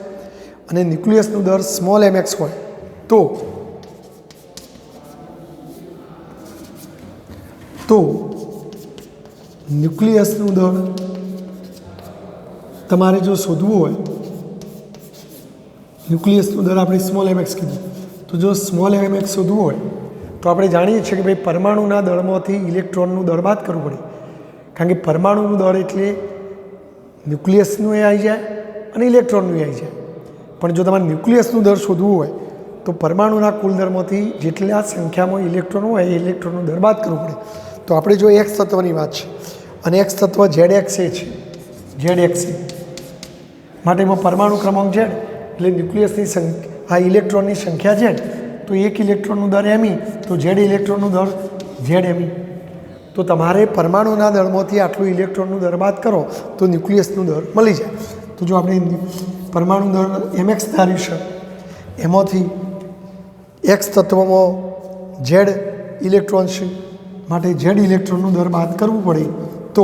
[SPEAKER 1] અને ન્યુક્લિયસનું દળ સ્મોલ એમએક્સ હોય તો ન્યુક્લિયસનું દળ તમારે જો શોધવું હોય, ન્યુક્લિયસનું દળ આપણે સ્મોલ એમએક્સ કીધું, તો જો સ્મોલ એમએક્સ શોધવું હોય તો આપણે જાણીએ છીએ કે ભાઈ પરમાણુના દળમાંથી ઇલેક્ટ્રોનનું દળ બાદ કરવું પડે. કારણ કે પરમાણુનું દળ એટલે ન્યુક્લિયસનું એ આવી જાય અને ઇલેક્ટ્રોનનું એ આવી જાય. પણ જો તમારે ન્યુક્લિયસનું દળ શોધવું હોય તો પરમાણુના કુલ દળમાંથી જેટલા સંખ્યામાં ઇલેક્ટ્રોન હોય એ ઇલેક્ટ્રોનનું દળ બાદ કરવું પડે. તો આપણે જો એક્સ તત્વની વાત છે અને એક્સ તત્વ ZX છે, ZX માટે એમાં પરમાણુ ક્રમાંક Z એટલે ન્યુક્લિયસની આ ઇલેક્ટ્રોનની સંખ્યા Z, તો એક ઇલેક્ટ્રોનનું દળ એમી, તો Z ઇલેક્ટ્રોનનું દળ Z એમી. તો તમારે પરમાણુના દળમાંથી આટલું ઇલેક્ટ્રોનનું દળ બાદ કરો તો ન્યુક્લિયસનું દળ મળી જાય. તો જો આપણે પરમાણુ દળ એમએક્સ ધાર્યું છે, એમાંથી એક્સ તત્વમાં Z ઇલેક્ટ્રોન છે માટે Z ઇલેક્ટ્રોનનું દળ બાદ કરવું પડે તો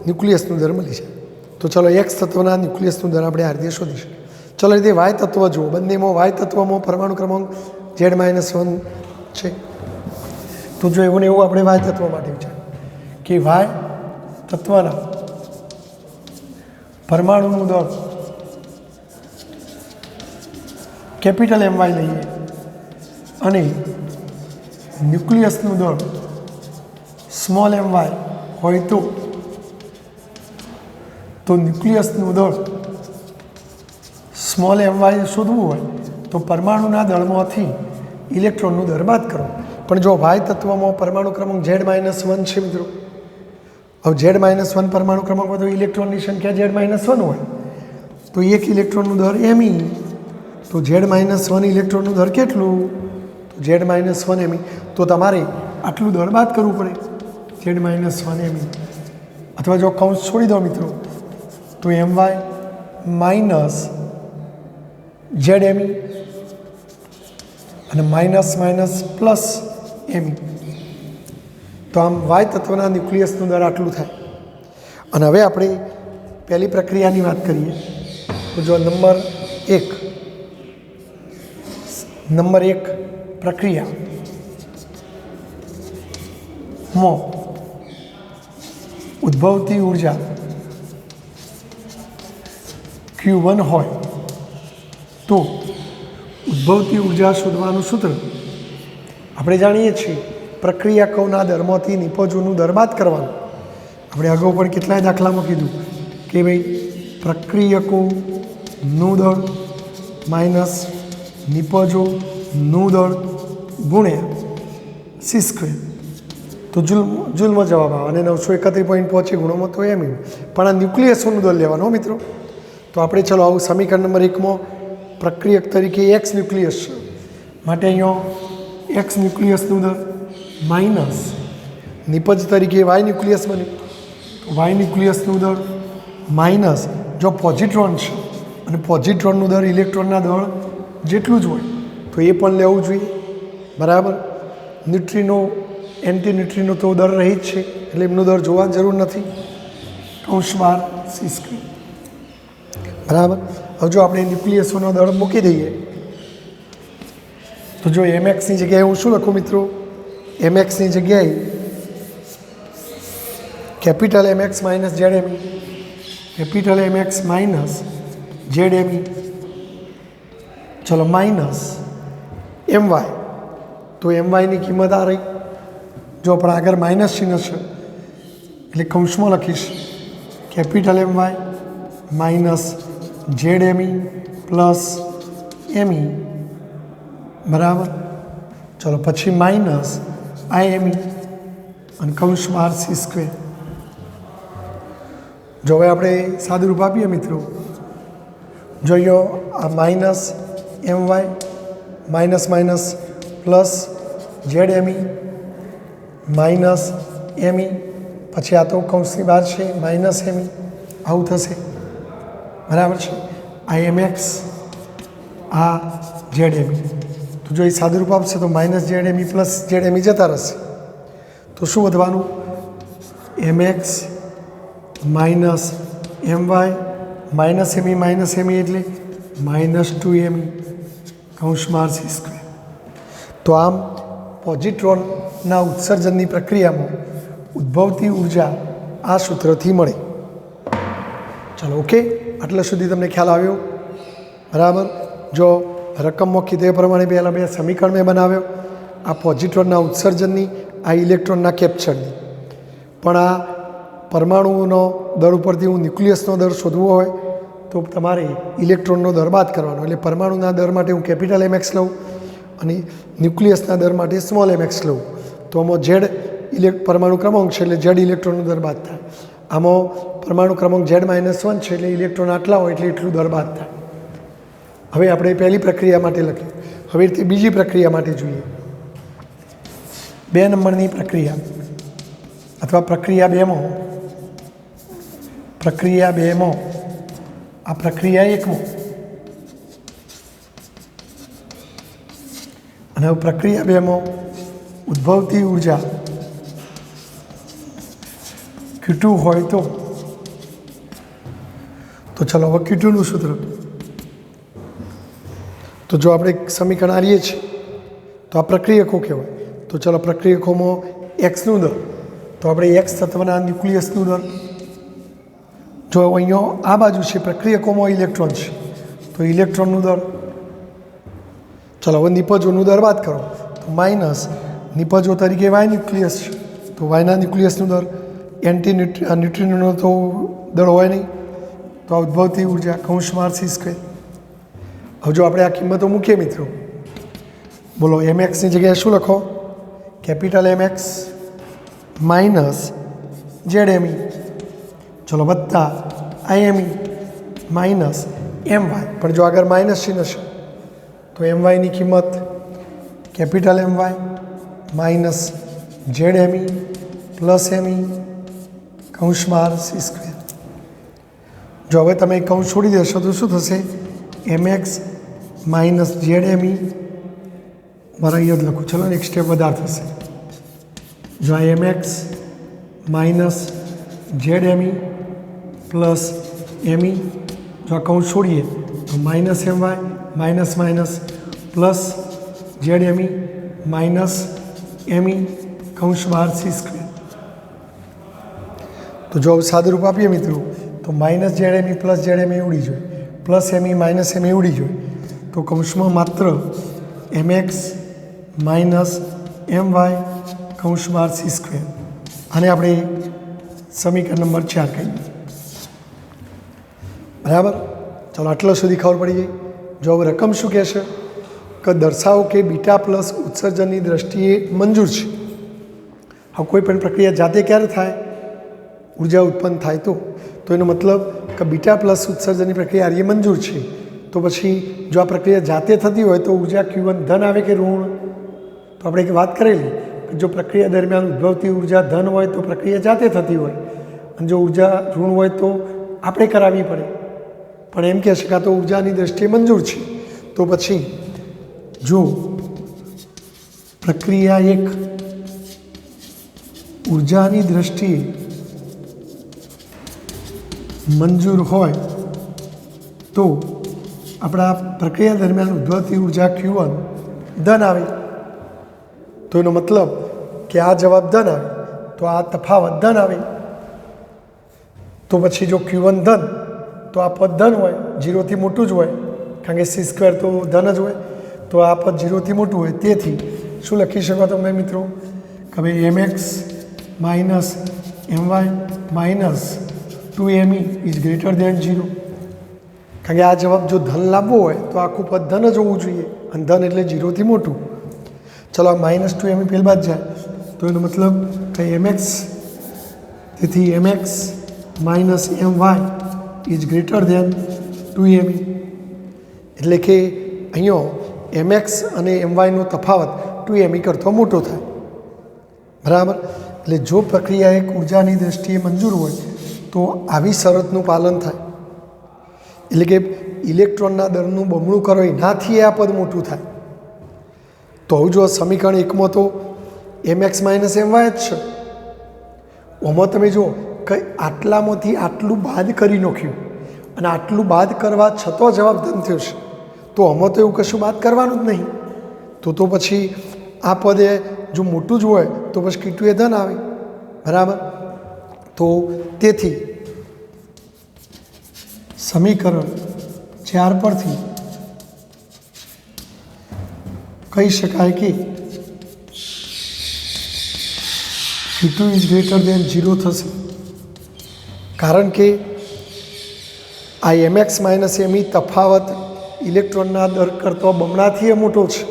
[SPEAKER 1] ન્યુક્લિયસનું દળ મળી જાય. તો ચલો એક્સ તત્વના ન્યુક્લિયસનું દળ આપણે આ રીતે શોધીશું. ચલો રીતે વાય તત્વ જુઓ, બંનેમાં વાય તત્વમાં પરમાણુ ક્રમાંક Z-1 છે. તો જો એવું ને એવું આપણે વાય તત્વ માટે વિચાર કે વાય તત્વના પરમાણુનું દળ કેપિટલ MY લઈએ અને ન્યુક્લિયસનું દળ સ્મોલ MY હોય તો ન્યુક્લિયસનું દળ સ્મોલ MY શોધવું હોય તો પરમાણુના દળમાંથી ઇલેક્ટ્રોનનું દળ બાદ કરો. પણ જો વાય તત્વમાં પરમાણુ ક્રમાંક Z-1 છે મિત્રો, હવે Z-1 પરમાણુ ક્રમાંક હોય તો ઇલેક્ટ્રોનની સંખ્યા Z-1 હોય તો એક ઇલેક્ટ્રોનનું દળ એમી, તો Z-1 ઇલેક્ટ્રોનનું દળ કેટલું? તો Z-1 એમી. તો તમારે આટલું દળ બાદ કરવું પડે Z-1 એમી, અથવા જો કૌંસ છોડી દો મિત્રો તો MY માઇનસ Z એમી અને માઇનસ માઇનસ પ્લસ એમી. તો આમ વાય તત્વના ન્યુક્લિયસનું દળ આટલું થાય. અને હવે આપણે પહેલી પ્રક્રિયાની વાત કરીએ તો જો નંબર એક પ્રક્રિયામાં ઉદ્ભવતી ઉર્જા Q1 હોય તો ઉદ્ભવતી ઉર્જા શોધવાનું સૂત્ર આપણે જાણીએ છીએ, પ્રક્રિયકોના દરમાંથી નિપજોનું દર બાદ કરવાનું. આપણે અગાઉ પણ કેટલાય દાખલામાં કીધું કે ભાઈ પ્રક્રિયકોનું દળ માઇનસ નિપજોનું દળ ગુણ્યા C². તો જુલમાં જવાબ આવે અને 931.5 ગુણોમાં તો એમ. પણ આ ન્યુક્લિયસોનું દળ લેવાનું મિત્રો. તો આપણે ચલો આવું સમીકરણ નંબર 1માં પ્રક્રિયક તરીકે એક્સ ન્યુક્લિયસ છે માટે અહીંયા એક્સ ન્યુક્લિયસનું દળ માઇનસ નિપજ તરીકે વાય ન્યુક્લિયસ બને તો વાય ન્યુક્લિયસનું દળ માઇનસ જો પોઝિટ્રોન છે અને પોઝિટ્રોનનું દળ ઇલેક્ટ્રોનના દળ જેટલું જ હોય તો એ પણ લેવું જોઈએ, બરાબર. ન્યુટ્રિનો એન્ટી ન્યુટ્રિનો તો દર રહી જ છે એટલે એમનું દર જોવાની જરૂર નથી. કૌંસ બાર C², બરાબર. હવે જો આપણે ન્યુક્લિયસોનો દળ મૂકી દઈએ તો જો એમએક્સની જગ્યાએ હું શું લખું મિત્રો? એમએક્સની જગ્યાએ કેપિટલ એમએક્સ માઇનસ Z એમી, કેપિટલ એમએક્સ માઇનસ Z એમી, ચલો માઇનસ MY. તો MYની કિંમત આ રહી. જો પણ આગળ માઇનસ ચિહ્ન છે એટલે કૌંસમાં લખીશ કેપિટલ MY માઇનસ Z એમી પ્લસ એમી, બરાબર. ચલો પછી માઇનસ IME અને કૌંસ બાર C². જો હવે આપણે સાદું રૂપ આપીએ મિત્રો, જોઈએ આ minus MY minus minus plus Z એમી માઇનસ એમી, પછી આ તો કૌંસની બહાર છે માઇનસ એમી, આવું થશે, બરાબર છે. આ MX આ Z એમી. તો જો એ સાદું રૂપ આપશે તો માઇનસ Z એમી પ્લસ Z એમી જતા રહેશે. તો શું વધવાનું? એમ x minus M Y minus M એટલે -2m કૌંસમાં RC સ્ક્વેર. તો આમ પોઝિટ્રોનના ઉત્સર્જનની પ્રક્રિયામાં ઉદ્ભવતી ઉર્જા આ સૂત્રથી મળે. ચાલો ઓકે, આટલા સુધી તમને ખ્યાલ આવ્યો બરાબર. જો રકમ મૂકી તે પ્રમાણે પહેલાં બે સમીકરણ મેં બનાવ્યો, આ પોઝિટ્રોનના ઉત્સર્જનની, આ ઇલેક્ટ્રોનના કેપ્ચરની. પણ આ પરમાણુઓનો દર ઉપરથી હું ન્યુક્લિયસનો દર શોધવો હોય તો તમારે ઇલેક્ટ્રોનનો દર બાદ કરવાનો. એટલે પરમાણુના દર માટે હું કેપિટલ એમએક્સ લઉં અને ન્યુક્લિયસના દર માટે સ્મોલ એમએક્સ લઉં. તો આમાં ઝેડ પરમાણુ ક્રમાંક છે એટલે ઝેડ ઇલેક્ટ્રોનનો દર બાદ થાય. આમાં પરમાણુ ક્રમાંક Z-1 છે એટલે ઇલેક્ટ્રોન આટલા હોય એટલે એટલું દર બાદ થાય. હવે આપણે પહેલી પ્રક્રિયા માટે લખીએ. હવે તે બીજી પ્રક્રિયા માટે જોઈએ. 2 નંબરની પ્રક્રિયા અથવા પ્રક્રિયા 2માં આ પ્રક્રિયા 1માં અને હવે પ્રક્રિયા 2માં ઉદ્ભવતી ઉર્જા Q2 હોય તો ચાલો હવે Q2નું સૂત્ર. તો જો આપણે સમીકરણ આરીએ છીએ તો આ પ્રક્રિયકો કહેવાય. તો ચાલો પ્રક્રિયકોમાં એક્સનું દર, તો આપણે એક્સ તત્વના ન્યુક્લિયસનું દર. જો અહીંયા આ બાજુ છે પ્રક્રિયકોમાં ઇલેક્ટ્રોન છે તો ઇલેક્ટ્રોનનું દર. ચાલો હવે નિપજોનું દર બાદ કરો તો માઇનસ નિપજો તરીકે વાય ન્યુક્લિયસ છે તો વાયના ન્યુક્લિયસનું દર. એન્ટી ન્યુટ્રિનોનો તો દર હોય નહીં. તો આ ઉદ્ભવતી ઉર્જા કૌંસમાં RC સ્ક્વેર. હવે જો આપણે આ કિંમતો મૂકીએ મિત્રો, બોલો એમએક્સની જગ્યાએ શું લખો? કેપિટલ એમએક્સ માઇનસ ZME, ચલો વત્તા IME માઇનસ એમ વાય. પણ જો આગળ માઇનસ ચિહ્ન છે તો એમ વાયની કિંમત capital M Y minus ZME plus ME કૌંસમાં RC સ્ક્વેર. જો હવે તમે કૌંસ છોડી દેશો તો શું થશે? MX minus ZME. મારા અહીંયા જ લખું, ચલો એક સ્ટેપ વધારે થશે. જો આ MX minus ZME plus ME, જો આ કૌંસ છોડીએ તો minus MY minus minus plus ZME minus ME કૌંસમાં RC સ્ક્વેર. તો જો સાદુરૂપ આપીએ મિત્રો તો માઇનસ ZME પ્લસ ZME ઉડી જોઈએ, પ્લસ ME માઇનસ ME ઉડી જોઈએ. તો કૌંસમાં માત્ર MX માઇનસ MY કૌંસમાં RC સ્ક્વેર. આને આપણે સમીકરણ નંબર 4 કહીએ. બરાબર. ચાલો આટલા સુધી ખબર પડી ગઈ. જો હવે રકમ શું કહેશે કે દર્શાવો કે બીટા પ્લસ ઉત્સર્જનની દ્રષ્ટિએ મંજૂર છે. હવે કોઈ પણ પ્રક્રિયા જાતે ક્યારે થાય? ઉર્જા ઉત્પન્ન થાય તો એનો મતલબ કે બીટા પ્લસ ઉત્સર્જનની પ્રક્રિયા એ મંજૂર છે. તો પછી જો આ પ્રક્રિયા જાતે થતી હોય તો ઉર્જા Q1 ધન આવે કે ઋણ? તો આપણે એક વાત કરેલી કે જો પ્રક્રિયા દરમિયાન ઉદ્ભવતી ઉર્જા ધન હોય તો પ્રક્રિયા જાતે થતી હોય, અને જો ઉર્જા ઋણ હોય તો આપણે કરાવવી પડે. પણ એમ કહે શકાય તો ઉર્જાની દ્રષ્ટિએ મંજૂર છે. તો પછી જો પ્રક્રિયા 1 ઉર્જાની દ્રષ્ટિએ મંજૂર હોય તો આપણા પ્રક્રિયા દરમિયાન ઉદ્ભવતી ઉર્જા Q1 ધન આવે. તો એનો મતલબ કે આ જવાબ ધન આવે તો આ તફાવત ધન આવે. તો પછી જો Q1 ધન તો આ પદ ધન હોય, 0થી મોટું જ હોય, કારણ કે C સ્ક્વેર તો ધન જ હોય. તો આ પદ 0થી મોટું હોય. તેથી શું લખી શકો તમે મિત્રો કે ભાઈ MX minus MY minus 2ME is greater than 0. કારણ કે આ જવાબ જો ધન લાવવો હોય તો આખું પદ ધન જ હોવું જોઈએ, અને ધન એટલે 0થી મોટું. ચલો આ માઇનસ 2ME પહેલ બાદ જાય તો એનો મતલબ કે MX, તેથી MX minus MY is greater than 2ME. એટલે કે અહીંયા MX અને MYનો તફાવત 2ME કરતો મોટો થાય. બરાબર. એટલે જો પ્રક્રિયા એક ઉર્જાની દ્રષ્ટિએ મંજૂર હોય તો આવી શરતનું પાલન થાય. એટલે કે ઇલેક્ટ્રોનના દરનું બમણું કરો એનાથી આ પદ મોટું થાય. તો હવે જો સમીકરણ 1માં તો MX માઇનસ MY જ છે, આમાં તમે જુઓ કે આટલામાંથી આટલું બાદ કરી નાખ્યું અને આટલું બાદ કરવા છતાં જવાબ ધન થયો છે, તો આમાં તો એવું કશું બાદ કરવાનું જ નહીં. તો પછી આ પદે જો મોટું જ હોય તો પછી કીટું એ ધન આવે. બરાબર. તો તેથી સમીકરણ 4 પરથી કહી શકાય કે Q2 ઇઝ ગ્રેટર દેન 0 થશે, કારણ કે આ mx માઇનસ એમઈ તફાવત ઇલેક્ટ્રોનના દર કરતાં બમણાથી મોટો છે.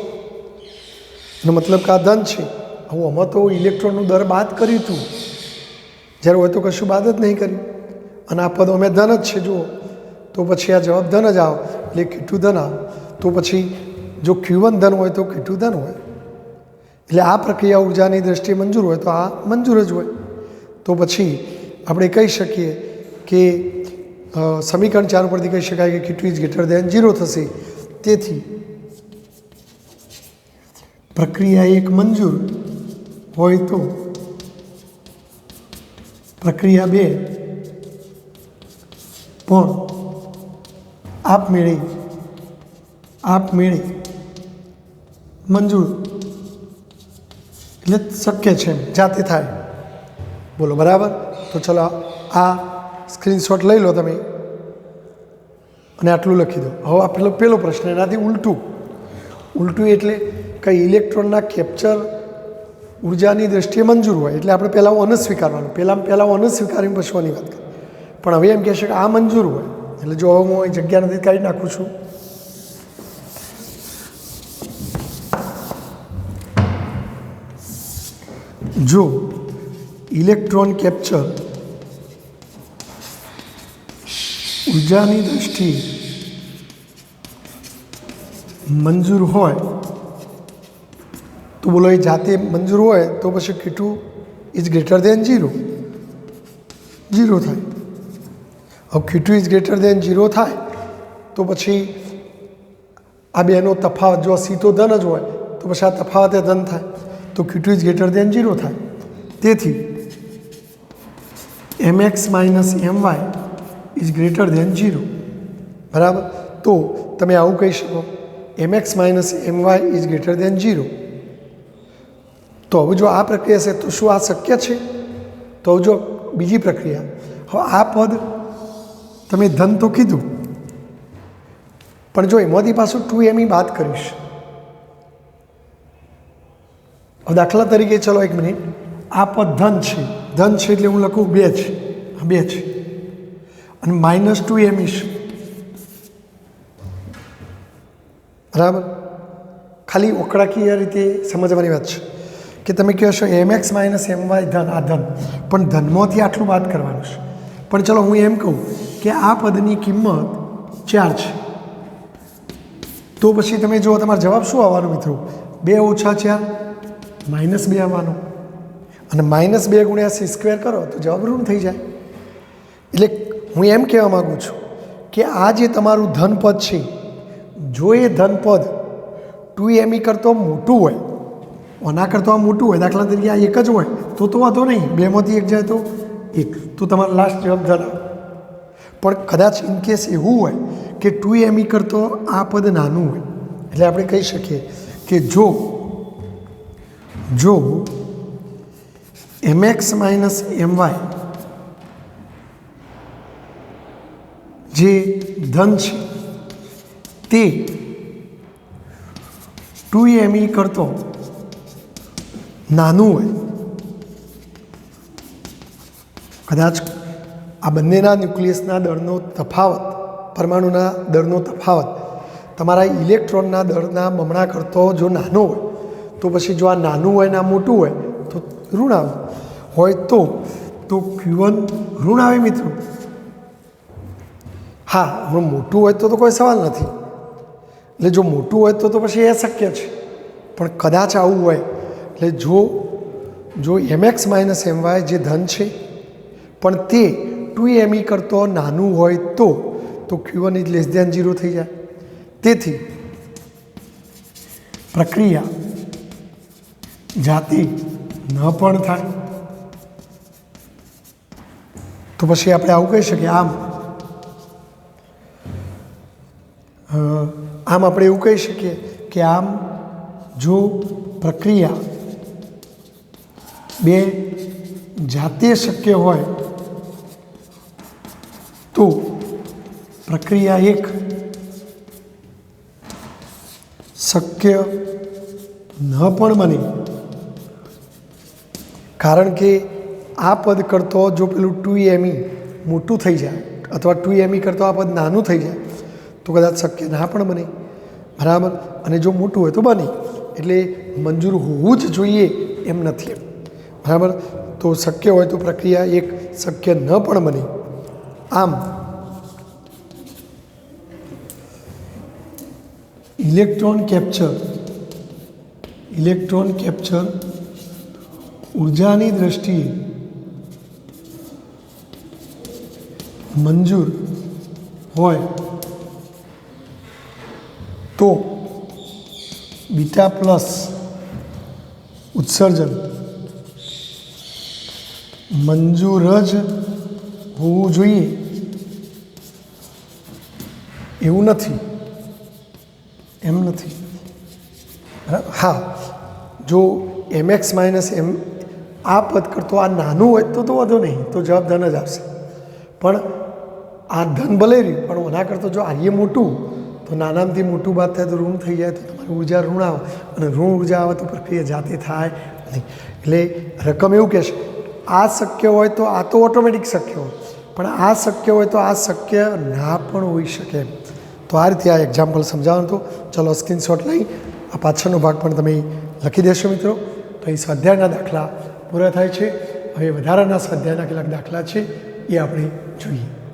[SPEAKER 1] એનો મતલબ કે આ ધન છે. હું આમાં તો ઇલેક્ટ્રોનનું દર બાદ કર્યું હતું, જ્યારે હોય તો કશું બાદ જ નહીં કર્યું, અને આ પદ અમે ધન જ છે જુઓ, તો પછી આ જવાબ ધન જ આવો, એટલે Q2 ધન આવો. તો પછી જો Q1 ધન હોય તો Q2 ધન હોય, એટલે આ પ્રક્રિયા ઉર્જાની દ્રષ્ટિએ મંજૂર હોય તો આ મંજૂર જ હોય. તો પછી આપણે કહી શકીએ કે સમીકરણ 4 પરથી કહી શકાય કે Q2 ઇઝ ગ્રેટર દેન 0 થશે. તેથી પ્રક્રિયા 1 મંજૂર હોય તો પ્રક્રિયા 2 પણ આપમેળે મંજૂર, એટલે શક્ય છે, જાતે થાય. બોલો બરાબર. તો ચલો આ સ્ક્રીનશોટ લઈ લો તમે અને આટલું લખી દો. હવે આ પેલો પ્રશ્ન, એનાથી ઉલટું એટલે કે ઇલેક્ટ્રોનના કેપ્ચર ઉર્જાની દ્રષ્ટિએ મંજૂર હોય એટલે આપણે પહેલાં અનસ્વીકારવાનું, પહેલાં અનસ્વીકારીને પછવાની વાત કરીએ. પણ હવે એમ કહેશે કે આ મંજૂર હોય, એટલે જો હવે હું અહીં જગ્યા નથી કાઢી નાખું છું. જો ઇલેક્ટ્રોન કેપ્ચર ઉર્જાની દ્રષ્ટિએ મંજૂર હોય તો બોલો એ જાતે મંજૂર હોય તો પછી Q2 ઇઝ ગ્રેટર દેન 0 થાય. હવે Q2 ઇઝ ગ્રેટર દેન 0 થાય તો પછી આ બેનો તફાવત, જો સીધો ધન જ હોય તો પછી આ તફાવત એ ધન થાય, તો Q2 ઇઝ ગ્રેટર દેન 0 થાય. તેથી mx minus my is greater than 0. બરાબર. તો તમે આવું કહી શકો mx minus my is greater than 0. તો હવે જો આ પ્રક્રિયા છે તો શું આ શક્ય છે? તો જો બીજી પ્રક્રિયા, હવે આ પદ તમે ધન તો કીધું, પણ જો એમાંથી પાછું 2me બાદ કરીશ. હવે દાખલા તરીકે ચલો એક મિનિટ, આ પદ ધન છે એટલે હું લખું 2 છે, 2 છે, અને માઇનસ 2me છે. બરાબર. ખાલી ઓકળાકીય રીતે સમજવાની વાત છે કે તમે કહો છો mx માઇનસ my ધન, આ ધન, પણ ધનમાંથી આટલું બાદ કરવાનું છે. પણ ચલો હું એમ કહું કે આ પદની કિંમત 4 છે, તો પછી તમે જુઓ તમારો જવાબ શું આવવાનો મિત્રો? 2 ઓછા 4 -2 આવવાનો, અને -2 ગુણ્યા c² કરો તો જવાબ ઋણ થઈ જાય. એટલે હું એમ કહેવા માગું છું કે આ જે તમારું ધનપદ છે, જો એ ધનપદ 2me કરતાં મોટું હોય, આના કરતાં મોટું હોય, દાખલા તરીકે આ એક જ હોય તો વાંધો નહીં, 2માંથી 1 જાય તો 1, તો તમારો લાસ્ટ જવાબ ધન. પણ કદાચ ઇનકેસ એવું હોય કે 2me કરતાં આ પદ નાનું હોય, એટલે આપણે કહી શકીએ કે જો mx માઇનસ my જે ધન છે તે 2me કરતો નાનું હોય, કદાચ આ બંનેના ન્યુક્લિયસના દળનો તફાવત, પરમાણુના દળનો તફાવત તમારા ઇલેક્ટ્રોનના દળના બમણા કરતો જો નાનો હોય, તો પછી જો આ નાનું હોય ને આ મોટું હોય તો ઋણ આવે, હોય તો Q1 ઋણ આવે મિત્રો. હા, હું મોટું હોય તો કોઈ સવાલ નથી, એટલે જો મોટું હોય તો પછી એ શક્ય છે. પણ કદાચ આવું હોય, એટલે જો mx માઇનસ my જે ધન છે પણ તે 2me કરતો નાનું હોય તો Q1 ઇઝ લેસ ધેન 0 થઈ જાય. તેથી પ્રક્રિયા જાતે ન પણ થાય તો પછી આપણે આવું કહી શકીએ આમ આપણે એવું કહી શકીએ કે આમ જો પ્રક્રિયા બે જાતે શક્ય હોય તો પ્રક્રિયા એક શક્ય ન પણ બને, કારણ કે આ પદ કરતો જો પેલું 2me મોટું થઈ જાય અથવા 2me કરતો આ પદ નાનું થઈ જાય તો કદાચ શક્ય ના પણ બને, બરાબર. અને જો મોટું હોય તો બને, એટલે મંજૂર હોવું જ જોઈએ એમ નથી, બરાબર. તો શક્ય હોય તો પ્રક્રિયા એક શક્ય ન પણ બને. આમ ઇલેક્ટ્રોન કેપ્ચર ઉર્જાની દ્રષ્ટિએ મંજૂર હોય તો બીટા પ્લસ ઉત્સર્જન મંજૂર જ હોવું જોઈએ એવું નથી, એમ નથી. હા, જો mx માઇનસ એમ આ પદ કરતો આ નાનું હોય તો વાંધો નહીં, તો જવાબ ધન જ આવશે. પણ આ ધન ભલે રહ્યું, પણ એના કરતો જો આર્ય મોટું તો નાનામાંથી મોટું બાદ થાય તો ઋણ થઈ જાય, તો તમારી ઉર્જા ઋણ આવે, અને ઋણ ઉર્જા આવે તો પ્રક્રિયા જાતે થાય નહીં. એટલે રકમ એવું કહેશે આ શક્ય હોય તો આ તો ઓટોમેટિક શક્ય હોય, પણ આ શક્ય હોય તો આ શક્ય ના પણ હોઈ શકે. તો આ રીતે આ એક્ઝામ્પલ સમજાવવાનું હતું. ચલો સ્ક્રીનશોટ લઈ આ પાછળનો ભાગ પણ તમે લખી દેશો મિત્રો. તો અહીં સ્વાધ્યાયના દાખલા પૂરા થાય છે. હવે વધારાના સ્વાધ્યાયના કેટલાક દાખલા છે એ આપણે જોઈએ.